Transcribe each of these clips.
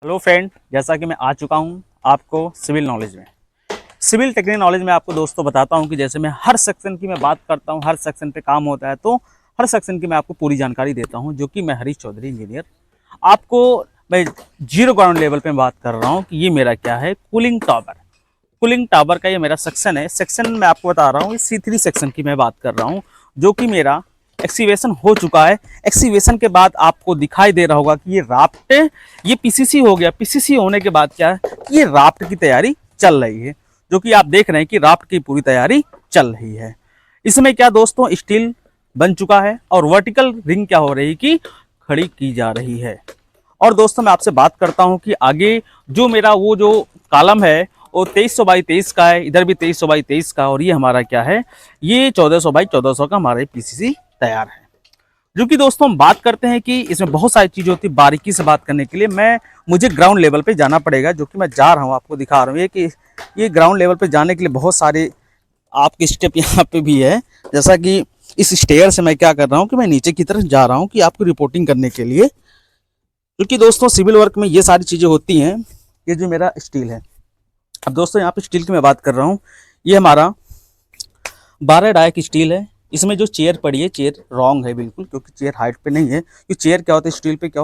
Hello friend, जैसा कि मैं आ चुका हूं आपको सिविल नॉलेज में। सिविल टेक्निकल नॉलेज में आपको दोस्तों बताता हूं कि जैसे मैं हर सेक्शन की मैं बात करता हूं, हर सेक्शन पे काम होता है, तो हर सेक्शन की मैं आपको पूरी जानकारी देता हूं। जो कि मैं हरीश चौधरी इंजीनियर आपको मैं जीरो ग्राउंड लेवल पे बात कर रहा हूँ कि ये मेरा क्या है, कूलिंग टावर। कूलिंग टावर का ये मेरा सेक्शन है। सेक्शन मैं आपको बता रहा हूँ, इस C3 सेक्शन की मैं बात कर रहा हूँ, जो कि मेरा एक्सीवेशन हो चुका है। एक्सीवेशन के बाद आपको दिखाई दे रहा होगा कि ये राफ्ट, ये पीसीसी हो गया। पीसीसी होने के बाद क्या है कि ये राफ्ट की तैयारी चल रही है, जो कि आप देख रहे हैं कि राफ्ट की पूरी तैयारी चल रही है। इसमें क्या दोस्तों, स्टील बन चुका है और वर्टिकल रिंग क्या हो रही है कि खड़ी की जा रही है। और दोस्तों मैं आपसे बात करता हूं कि आगे जो मेरा वो जो कॉलम है वो 2300 बाई 23 का है, इधर भी 2300 बाई 23 का, और ये हमारा क्या है, ये 1400 बाई 1400 का हमारा पीसीसी तैयार है। जो कि दोस्तों हम बात करते हैं कि इसमें बहुत सारी चीज़ें होती है। बारीकी से बात करने के लिए मुझे ग्राउंड लेवल पे जाना पड़ेगा, जो कि मैं जा रहा हूँ, आपको दिखा रहा हूँ। ये कि ये ग्राउंड लेवल पे जाने के लिए बहुत सारे आपके स्टेप यहाँ पे भी है। जैसा कि इस स्टेयर से मैं क्या कर रहा हूँ कि मैं नीचे की तरफ जा रहा हूँ कि आपको रिपोर्टिंग करने के लिए, क्योंकि दोस्तों सिविल वर्क में ये सारी चीज़ें होती हैं। ये जो मेरा स्टील है, अब दोस्तों यहाँ पे स्टील की मैं बात कर रहा हूँ, ये हमारा 12 डाई की स्टील है। इसमें जो चेयर पड़ी है, चेयर रॉन्ग है बिल्कुल, क्योंकि चेयर हाइट पे नहीं है। कि चेयर क्या होता है, स्टील पे क्या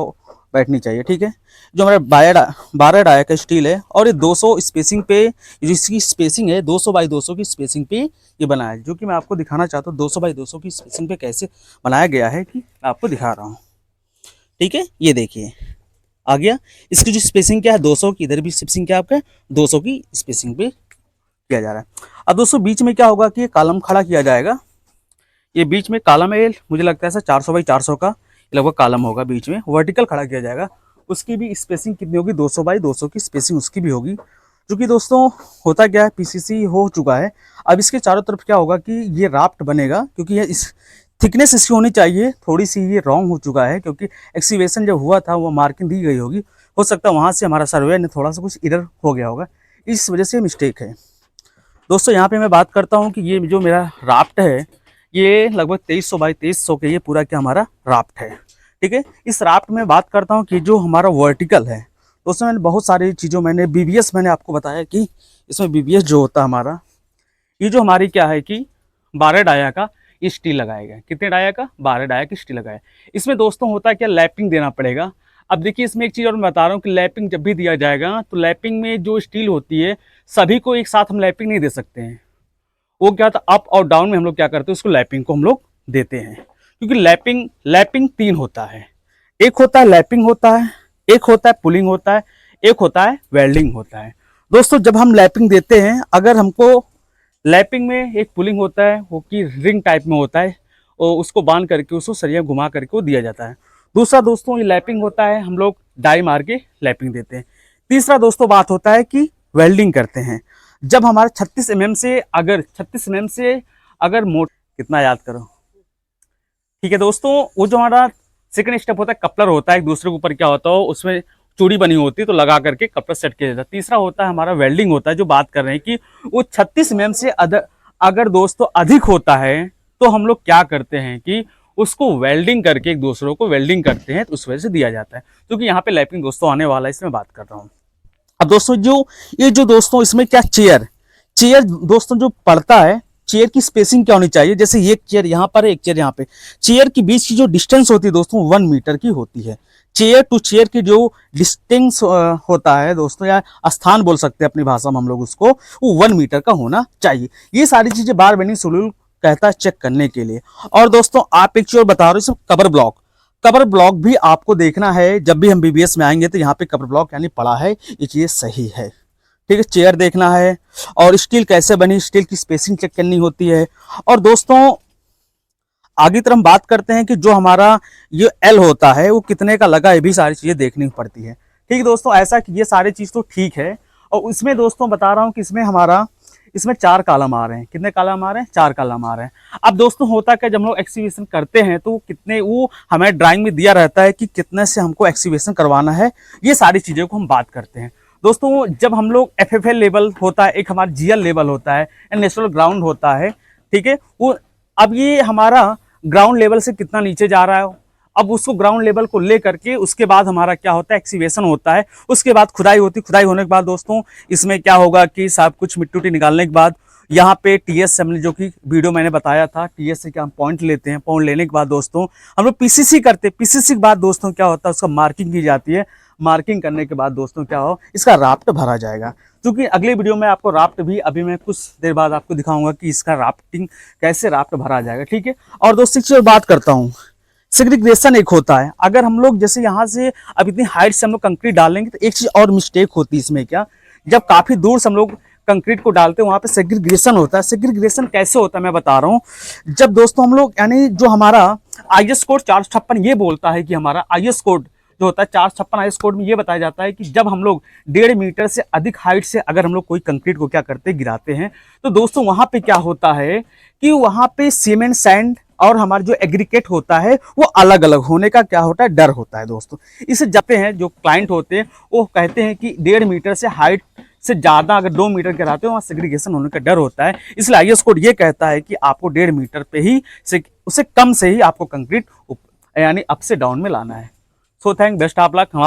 बैठनी चाहिए, ठीक है। जो हमारा 12 डाई का स्टील है, और ये 200 स्पेसिंग पे, जिसकी स्पेसिंग है 200 बाई 200 की स्पेसिंग पे ये बना है। जो कि मैं आपको दिखाना चाहता हूँ 200 बाई 200 की स्पेसिंग पे कैसे बनाया गया है, कि मैं आपको दिखा रहा हूँ। ठीक है, ये देखिए आ गया। इसकी जो स्पेसिंग क्या है 200 की, इधर भी स्पेसिंग क्या है आपका 200 की स्पेसिंग पे किया जा रहा है। अब दोस्तों बीच में क्या होगा कि ये कॉलम खड़ा किया जाएगा। ये बीच में कॉलम है, मुझे लगता है सर 400 बाई 400 का लगभग कॉलम होगा, बीच में वर्टिकल खड़ा किया जाएगा। उसकी भी स्पेसिंग कितनी होगी, 200 बाई 200 की स्पेसिंग उसकी भी होगी। जो कि दोस्तों होता क्या है, पीसीसी हो चुका है। अब इसके चारों तरफ क्या होगा कि ये राफ्ट बनेगा, क्योंकि ये इस थिकनेस इसकी होनी चाहिए थोड़ी सी, ये रॉन्ग हो चुका है, क्योंकि एक्सीवेशन जब हुआ था वो मार्किंग दी गई होगी, हो सकता है वहाँ से हमारा सर्वे ने थोड़ा सा कुछ इधर हो गया होगा, इस वजह से मिस्टेक है। दोस्तों यहाँ पे मैं बात करता हूँ कि ये जो मेरा राफ्ट है, ये लगभग 2300 बाई 2300 के ये पूरा क्या हमारा राफ्ट है, ठीक है। इस राफ्ट में बात करता हूँ कि जो हमारा वर्टिकल है, दोस्तों मैंने बहुत सारी चीज़ों मैंने बीबीएस मैंने आपको बताया कि इसमें बीबीएस जो होता है हमारा, ये जो हमारी क्या है कि 12 डाया का स्टील लगाया गया। कितने डाया का, 12 डाया की स्टील लगाया। इसमें दोस्तों होता है क्या, लैपिंग देना पड़ेगा। अब देखिए इसमें एक चीज़ और मैं बता रहा हूँ कि लैपिंग जब भी दिया जाएगा तो लैपिंग में जो स्टील होती है सभी को एक साथ हम लैपिंग नहीं दे सकते हैं। वो क्या था, अप और डाउन में हम लोग क्या करते हैं, उसको लैपिंग को हम लोग देते हैं। क्योंकि लैपिंग लैपिंग 3 होता है, एक होता है लैपिंग होता है, एक होता है पुलिंग होता है, एक होता है वेल्डिंग होता है। दोस्तों जब हम लैपिंग देते हैं, अगर हमको लैपिंग में एक पुलिंग होता है, वो की रिंग टाइप में होता है, और उसको बांध करके उसको सरिया घुमा करके वो दिया जाता है। दूसरा दोस्तों ये लैपिंग होता है, हम लोग डाई मार के लैपिंग देते हैं। तीसरा दोस्तों बात होता है कि वेल्डिंग करते हैं। जब हमारे 36 mm से अगर मोट कितना याद करो, ठीक है दोस्तों। वो जो हमारा सेकंड स्टेप होता है, कपलर होता है, एक दूसरे के ऊपर क्या होता है, उसमें चूड़ी बनी होती है तो लगा करके कपलर सेट किया जाता है। तीसरा होता है हमारा वेल्डिंग होता है, जो बात कर रहे हैं कि वो 36 mm से अगर दोस्तों अधिक होता है तो हम लोग क्या करते हैं कि उसको वेल्डिंग करके एक दूसरों को वेल्डिंग करते हैं, तो उस वजह से दिया जाता है। क्योंकि यहाँ पे लैपिंग दोस्तों आने वाला है, इसमें बात कर रहा हूँ। अब दोस्तों ये जो दोस्तों इसमें क्या, चेयर चेयर दोस्तों जो पड़ता है, चेयर की स्पेसिंग क्या होनी चाहिए। जैसे एक चेयर यहाँ पर है, एक चेयर यहाँ पे, चेयर के बीच की जो डिस्टेंस होती है दोस्तों 1 मीटर की होती है। चेयर टू चेयर की जो डिस्टेंस होता है दोस्तों, या स्थान बोल सकते हैं अपनी भाषा में हम लोग उसको, वो 1 मीटर का होना चाहिए। ये सारी चीजें बार बेंडिंग शेड्यूल कहता है चेक करने के लिए। और दोस्तों आप एक चीज बता रहे हो, कवर ब्लॉक भी आपको देखना है। जब भी हम बीबीएस में आएंगे तो यहाँ पे कवर ब्लॉक यानी पड़ा है, ये चीज सही है, ठीक है। चेयर देखना है, और स्टील कैसे बनी, स्टील की स्पेसिंग चेक करनी होती है। और दोस्तों आगे तरफ हम बात करते हैं कि जो हमारा ये एल होता है वो कितने का लगा, ये भी सारी चीजें देखनी पड़ती है, ठीक है दोस्तों। ऐसा कि ये सारी चीज तो ठीक है। और इसमें दोस्तों बता रहा हूँ कि इसमें 4 कॉलम आ रहे हैं। कितने कॉलम आ रहे हैं, 4 कॉलम आ रहे हैं। अब दोस्तों होता क्या, जब हम लोग एक्सीवेशन करते हैं तो कितने, वो हमें ड्राइंग में दिया रहता है कि कितने से हमको एक्सीवेशन करवाना है, ये सारी चीज़ों को हम बात करते हैं दोस्तों। जब हम लोग FFL लेवल होता है, एक हमारा GL लेवल होता है, नेशनल ग्राउंड होता है, ठीक है। वो अब ये हमारा ग्राउंड लेवल से कितना नीचे जा रहा है, अब उसको ग्राउंड लेवल को ले करके उसके बाद हमारा क्या होता है, एक्सीवेशन होता है, उसके बाद खुदाई होती है। खुदाई होने के बाद दोस्तों इसमें क्या होगा कि सब कुछ मिट्टी उट्टी निकालने के बाद यहाँ पे टीएस हमने जो कि वीडियो मैंने बताया था, टीएस से क्या हम पॉइंट लेते हैं, पॉइंट लेने के बाद दोस्तों हम लोग पीसीसी करते हैं। पीसीसी के बाद दोस्तों क्या होता है, उसका मार्किंग की जाती है। मार्किंग करने के बाद दोस्तों क्या हो, इसका राफ्ट भरा जाएगा। क्योंकि अगले वीडियो में आपको राफ्ट भी अभी मैं कुछ देर बाद आपको दिखाऊंगा कि इसका राफ्टिंग कैसे राफ्ट भरा जाएगा, ठीक है। और दोस्तों एक चीज बात करता हूँ, सेग्रीगेशन एक होता है। अगर हम लोग जैसे यहाँ से अब इतनी हाइट से हम लोग कंक्रीट डालेंगे तो एक चीज और मिस्टेक होती है इसमें, क्या, जब काफी दूर से हम लोग कंक्रीट को डालते हैं वहां पे सेग्रीगेशन होता है। सेग्रीगेशन कैसे होता है मैं बता रहा हूँ। जब दोस्तों हम लोग यानी जो हमारा आईएस कोड 456 ये बोलता है कि हमारा आईएस कोड जो होता है 456 आईएस कोड में ये बताया जाता है कि जब हम लोग 1.5 मीटर से अधिक हाइट से अगर हम लोग कोई कंक्रीट को क्या करते हैं, गिराते हैं, तो दोस्तों वहां पे क्या होता है कि वहां पे सीमेंट सैंड और हमारा जो एग्रीगेट होता है वो अलग अलग होने का क्या होता है, डर होता है दोस्तों। इसे जाते हैं जो क्लाइंट होते हैं वो कहते हैं कि 1.5 मीटर से हाइट से ज्यादा अगर 2 मीटर के रहते हो वहाँ सेग्रीगेशन होने का डर होता है। इसलिए आईएस कोड ये कहता है कि आपको 1.5 मीटर पे ही से उससे कम से ही आपको कंक्रीट यानी अप से डाउन में लाना है। So thank best of luck. हम